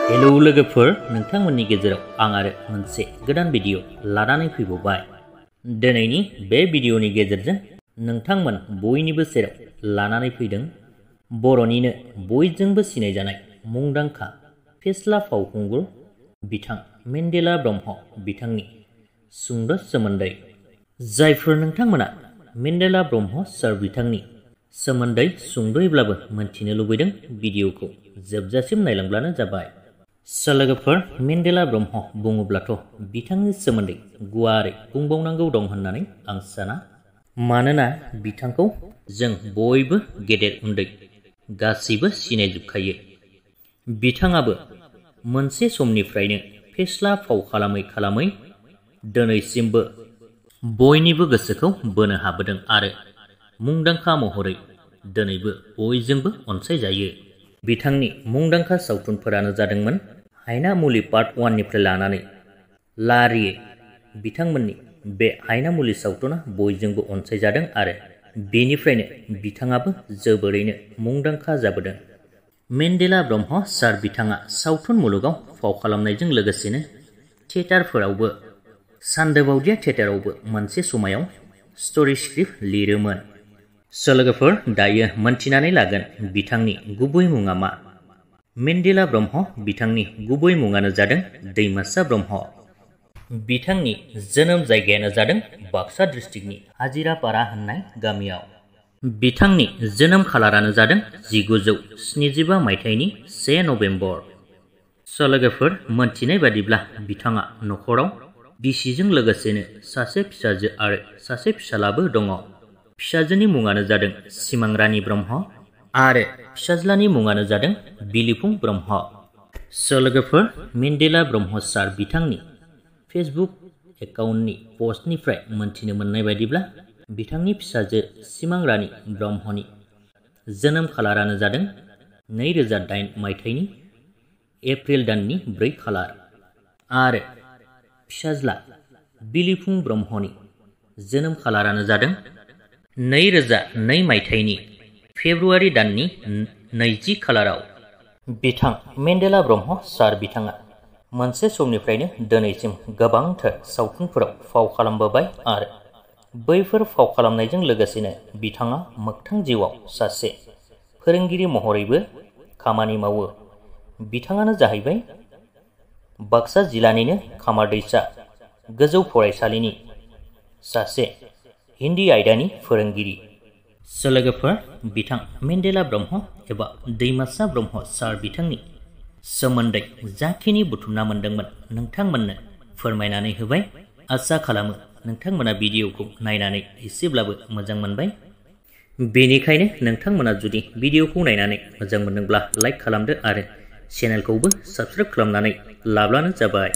Hello लोगोफोर, नोंथांमोननि गेजेराव आं आरो मोनसे गोदान भिडिअ लानानै फैबावबाय। दिनैनि बे भिडिअनि गेजेरजों नोंथांमोन बयनिबो सेराव लानानै फैदों बर'निनो बयजोंबो सिनायजानाय मुंदांखा फेस्ला फावखुंगुर बिथां मेन्डेला ब्रह्म बिथांनि सुंद' सोमोन्दै। जायफोर नोंथांमोना मेन्डेला ब्रह्म सार बिथांनि सोमोन्दै सुंद'यैब्लाबो मोनथिनो लुबैदों, भिडिअखौ जोबजासिम नायलांब्लानो जाबाय। लोगोफोर, मेन्डेला ब्रह्म बुङोब्लाथ' बिथांनि सोमोन्दै गुवारै बुंबावनांगौ दं होननानै आं साना। मानोना बिथांखौ जों बयबो गेदेर उन्दै गासैबो सिनायजोबखायो। बिथाङाबो मोनसे समनिफ्रायनो फेस्ला फाव खालामै खालामै दिनैसिमबो बयनिबो गोसोखौ बोनो हाबोदों आरो मुंदांखा महरै दिनैबो बयजोंबो अनसायजायो। बिथांनि मुंदांखा सावथुनफोरानो जादोंमोन हायना मुलि पार्ट 1 निफ्राय लानानै लारियै। बिथांमोननि बे हायना मुलि सावथुना बयजोंबो अनसायजादों आरो बेनिफ्रायनो बिथाङाबो जोबोरैनो मुंदांखा जाबोदों। मेन्डेला ब्रह्म सार बिथाङा सावथुन मुलुगाव फाव खालामनायजों लोगोसेनो थियेटारफोरावबो सान्दोबावदिया थियेटारावबो मोनसे समायाव स्ट'रि स्क्रिप्ट लिरोमोन। लोगोफोर, दायो मोनथिनानै लागोन बिथांनि गुबै मुङा मा। मेन्डेला ब्रह्म बिथांनि गुबै मुङानो जादों दैमासा ब्रह्म। बिथांनि जोनोम जायगायानो जादों बाक्सा डिस्ट्रिक्टनि हाजिरापारा होननाय गामियाव। बिथांनि जोनोम खालारानो जादों 1975 मायथाइनि 1 नभेम्बर। लोगोफोर, मोनथिनाय बादिब्ला बिथाङा न'खराव बिसिजों लोगोसेनो सासे फिसाजो आरो सासे फिसालाबो दङ। फिसाजोनि मुङानो जादों सिमां रानि ब्रह्म आरो फिसाज्लानि मुङानो जादों बिलिफुं ब्रह्म। लोगोफोर, मेन्डेला ब्रह्म सार बिथांनि फेसबुक एकाउन्टनि पस्टनिफ्राय मोनथिनो मोननाय बायदिब्ला बिथांनि फिसाजो सिमां रानि ब्रह्मनि जोनोम खालारानो जादों 2008 मायथाइनि एप्रिल दाननि 4 खालार आरो फिसाज्ला बिलिफुं ब्रह्मनि जोनोम खालारानो जादों 2002 मायथाइनि फेब्रुवारि दाननि 20 खालाराव। बिथां मेन्डेला ब्रह्म सार बिथाङा मोनसे समनिफ्रायनो दिनैसिम गोबांथार सावथुनफोराव फाव खालामबोबाय आरो बैफोर फाव खालामनायजों लोगोसेनो बिथाङा मोगथां जिउआव सासे फोरोंगिरि महरैबो खामानि मावो। बिथाङानो जाहैबाय बाक्सा जिल्लानिनो खामारदैसा गोजौ फरायसालिनि सासे हिन्दी आयदानि फोरोंगिरि। लोगोफोर, बिथां मेन्डेला ब्रह्म एबा दैमासा ब्रह्म सार बिथांनि सोमोन्दै जाखिनि बुथुमना मोनदोंमोन नोंथांमोननो फोरमायनानै होबाय। आसा खालामो नोंथांमोना भिडिअखौ नायनानै एसेब्लाबो मोजां मोनबाय। बेनिखायनो नोंथांमोना जुदि भिडिअखौ नायनानै मोजां मोनदोंब्ला लाइक खालामदो आरो चेनेलखौबो साबस्क्राइब खालामनानै लाब्लानो जाबाय।